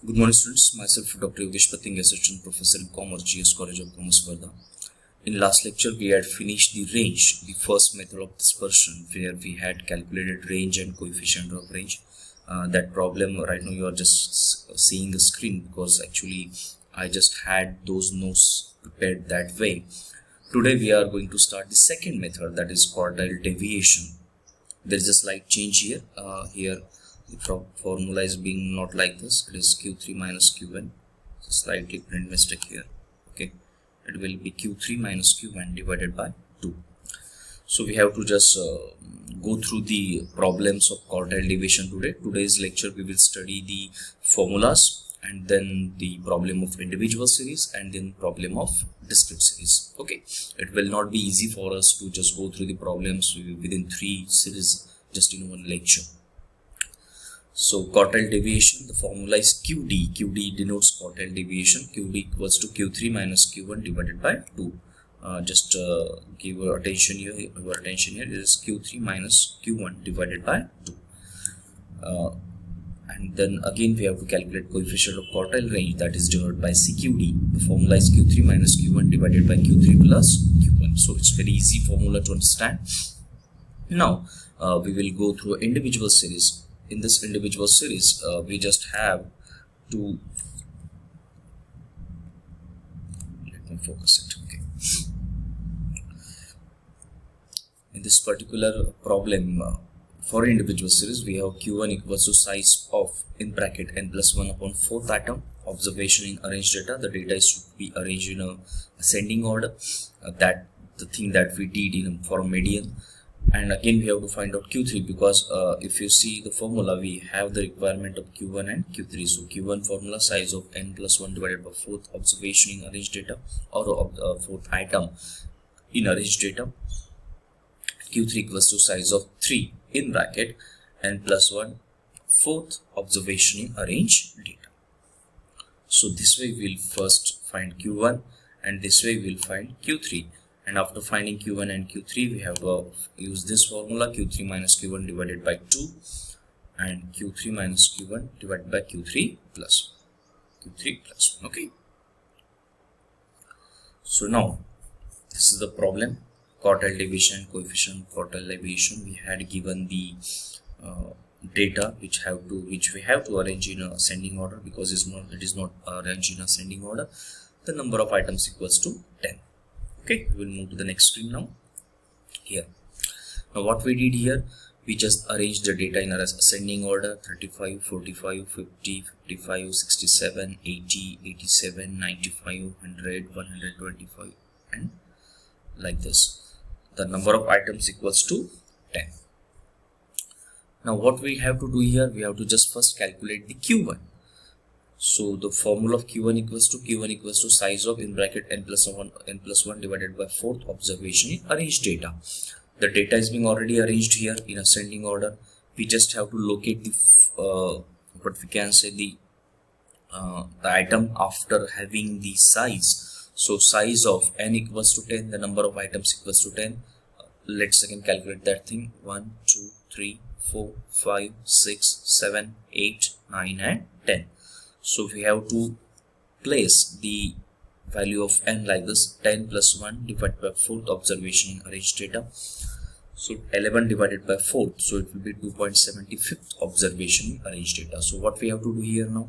Good morning, students. Myself, Dr. Yogesh Pating, Assistant Professor in Commerce, GS College of Commerce, Varda. In last lecture, we had finished the range, the first method of dispersion, where we had calculated range and coefficient of range. That problem right now you are just seeing the screen because actually I just had those notes prepared that way. Today we are going to start the second method, that is quartile deviation. There is a slight change here. Here the formula is being not like this. It is Q3 minus Q1. So slightly print mistake here. Okay, it will be Q3 minus Q1 divided by 2. So we have to just go through the problems of quartile deviation today. Today's lecture we will study the formulas and then the problem of individual series and then problem of discrete series. Okay, it will not be easy for us to just go through the problems within 3 series just in one lecture. So quartile deviation, the formula is QD. QD denotes quartile deviation. QD equals to Q3 minus Q1 divided by 2. Give your attention here. Your attention here is Q3 minus Q1 divided by 2. And then again we have to calculate coefficient of quartile range, that is denoted by CQD. The formula is Q3 minus Q1 divided by Q3 plus Q1. So it's very easy formula to understand. Now we will go through individual series. In this individual series, we just have to, let me focus it. Okay. In this particular problem, for individual series, we have Q1 equals to size of in bracket n plus 1 upon 4th item, observation in arranged data. The data is to be arranged in a ascending order. That the thing that we did for a median. And again we have to find out Q3 because if you see the formula, we have the requirement of Q1 and Q3. So Q1 formula, size of n plus 1 divided by 4th observation in arranged data, or 4th item in arranged data. Q3 equals to size of 3 in bracket n plus 1 4th observation in arranged data. So this way we'll first find Q1 and this way we'll find Q3. And after finding Q1 and Q3, we have to use this formula, Q3 minus Q1 divided by 2 and Q3 minus Q1 divided by Q3 plus. Okay. So now this is the problem, quartile deviation, coefficient quartile deviation. We had given the data which we have to arrange in ascending order because it is not arranged in ascending order. The number of items equals to 10. Okay, we will move to the next screen now. Here, now what we did here, we just arranged the data in ascending order: 35, 45, 50, 55, 67, 80, 87, 95, 100, 125, and like this. The number of items equals to 10. Now what we have to do here, we have to just first calculate the Q1. So the formula of Q1 equals to size of in bracket n plus 1 divided by 4th observation in arranged data. The data is being already arranged here in ascending order. We just have to locate the what we can say the item after having the size. So size of n equals to 10, the number of items equals to 10. Let's again calculate that thing. 1, 2, 3, 4, 5, 6, 7, 8, 9 and 10. So we have to place the value of n like this: 10 plus 1 divided by 4th observation in arranged data. So 11 divided by 4th, so it will be 2.75th observation in arranged data. So what we have to do here now,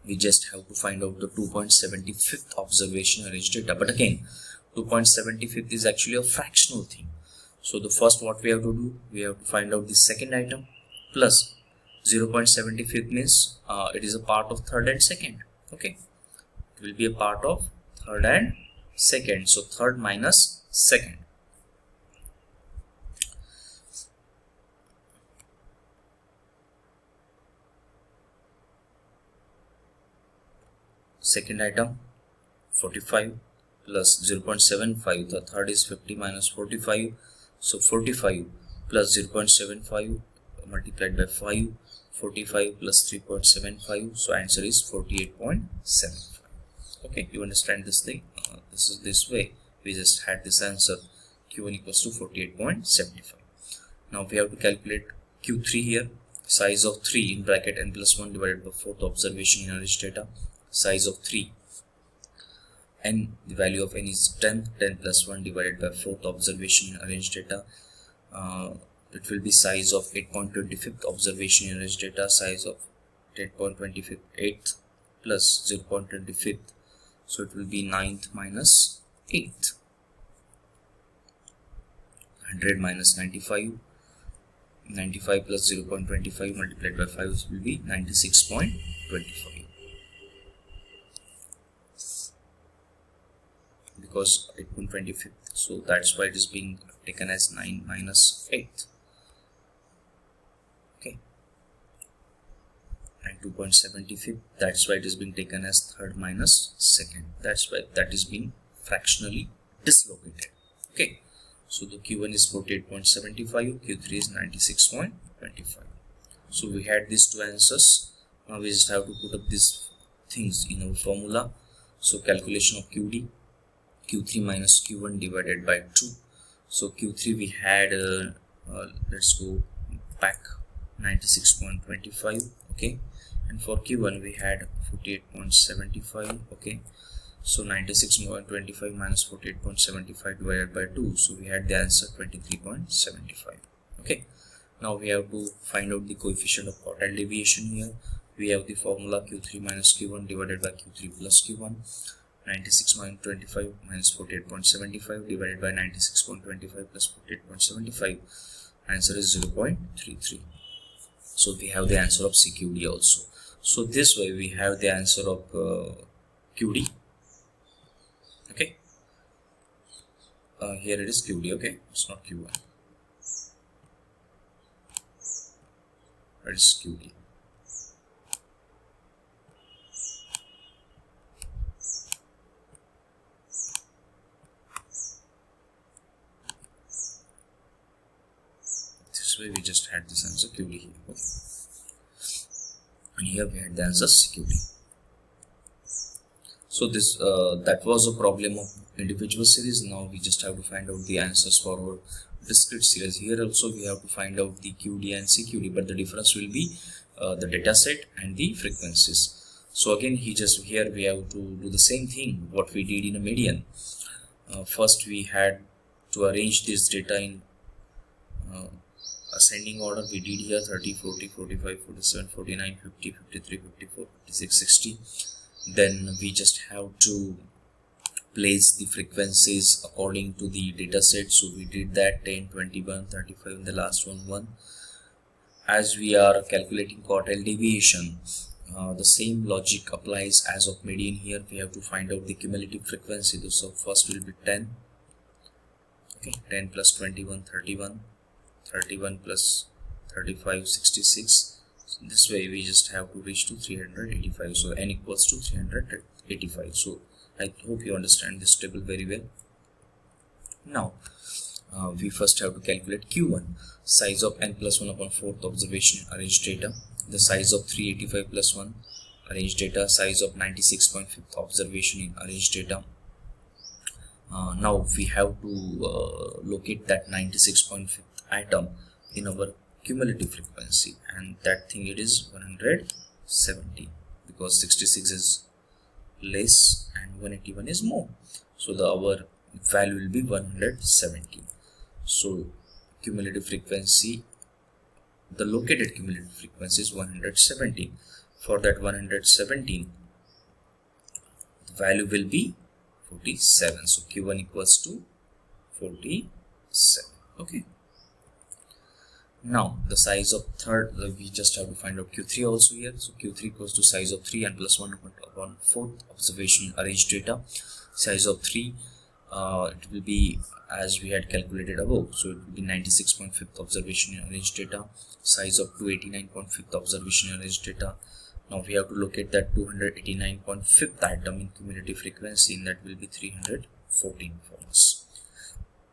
we just have to find out the 2.75th observation in arranged data. But again, 2.75th is actually a fractional thing. So the first what we have to do, we have to find out the second item plus 0.75 means it is a part of third and second. Okay, it will be a part of third and second. So third minus second. Second item 45 plus 0.75. The third is 50 minus 45. So 45 plus 0.75 multiplied by 5. 45 plus 3.75, so answer is 48.75. Okay, you understand this thing? This is this way. We just had this answer, Q1 equals to 48.75. Now we have to calculate Q3 here. size of 3 in bracket n plus 1 divided by 4th observation in arranged data, size of 3, n, the value of n is 10, 10 plus 1 divided by 4th observation in arranged data, it will be size of 8.25th observation in arranged data, size of 8.25th plus 0.25th, so it will be 9th minus 8th, 100 minus 95, 95 plus 0.25 multiplied by 5 will be 96.25, because 8.25th, so that's why it is being taken as 9 minus 8th. Okay, and 2.75th, that's why it is being taken as 3rd minus 2nd, that's why that is being fractionally dislocated. Okay, so the Q1 is 48.75, Q3 is 96.25. So we had these two answers. Now we just have to put up these things in our formula. So calculation of QD, Q3 minus Q1 divided by 2. So Q3 we had, let's go back, 96.25, okay, and for Q1 we had 48.75, okay. So 96.25 minus 48.75 divided by 2, so we had the answer 23.75. Okay, now we have to find out the coefficient of quartile deviation. Here we have the formula Q3 minus Q1 divided by Q3 plus Q1. 96.25 minus 48.75 divided by 96.25 plus 48.75, answer is 0.33. So we have the answer of CQD also. So this way we have the answer of QD. Okay, here it is QD, okay, it's not Q1, it is QD. This way we just had this answer QD here, okay, and here we had the answer CQD. So this that was a problem of individual series. Now we just have to find out the answers for our discrete series. Here also we have to find out the QD and CQD, but the difference will be the data set and the frequencies. So again, here we have to do the same thing what we did in a median. First we had to arrange this data in ascending order. We did here 30, 40, 45, 47, 49, 50, 53, 54, 56, 60. Then we just have to place the frequencies according to the data set. So we did that 10, 21, 35, and the last one 1. As we are calculating quartile deviation, the same logic applies as of median. Here we have to find out the cumulative frequency. So first will be 10, okay, 10 plus 21, 31, 31 plus 35, 66. So this way we just have to reach to 385. So n equals to 385. So I hope you understand this table very well. Now we first have to calculate Q1, size of n plus 1 upon 4th observation in arranged data, the size of 385 plus 1 arranged data, size of 96.5th observation in arranged data. Now we have to locate that 96.5th item in our cumulative frequency, and that thing it is 170, because 66 is less and 181 is more, so our value will be 170. So cumulative frequency, the located cumulative frequency is 117. For that 117, the value will be 47. So Q1 equals to 47. Okay, now the size of third, we just have to find out Q3 also here. So Q3 equals to size of 3 and plus 1 upon 4th observation arranged data. Size of 3, it will be as we had calculated above, so it will be 96.5th observation in arranged data. Size of 289.5th observation in arranged data. Now we have to locate that 289.5th item in cumulative frequency, and that will be 314 for us.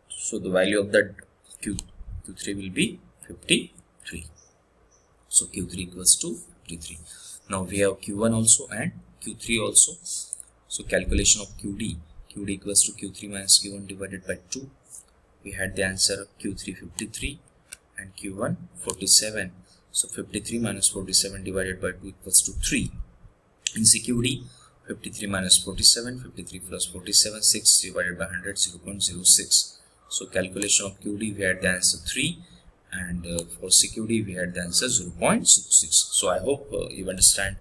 So the value of that Q3 will be 53. So Q3 equals to 53. Now we have Q1 also and Q3 also. So calculation of QD equals to Q3 minus Q1 divided by 2. We had the answer Q3 53 and Q1 47. So 53 minus 47 divided by 2 equals to 3. In CQD, 53 minus 47, 53 plus 47, 6 divided by 100, 0.06. So calculation of QD, we had the answer 3, and for CQD we had the answer 0.66. So I hope you understand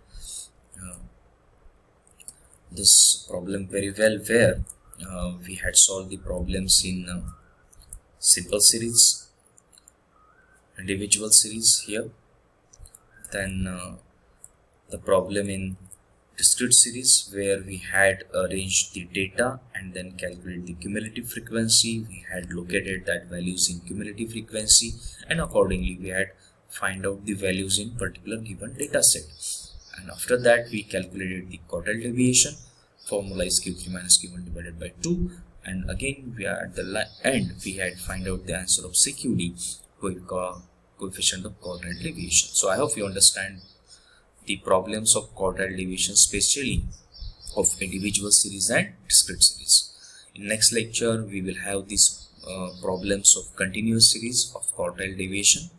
this problem very well, where we had solved the problems in simple series, individual series here, then the problem in discrete series, where we had arranged the data and then calculated the cumulative frequency. We had located that values in cumulative frequency, and accordingly we had find out the values in particular given data set. And after that we calculated the quartile deviation. Formula is Q3 minus Q1 divided by 2, and again we are at the end we had find out the answer of CQD, coefficient of quartile deviation. So I hope you understand the problems of quartile deviation, especially of individual series and discrete series. In next lecture we will have these problems of continuous series of quartile deviation.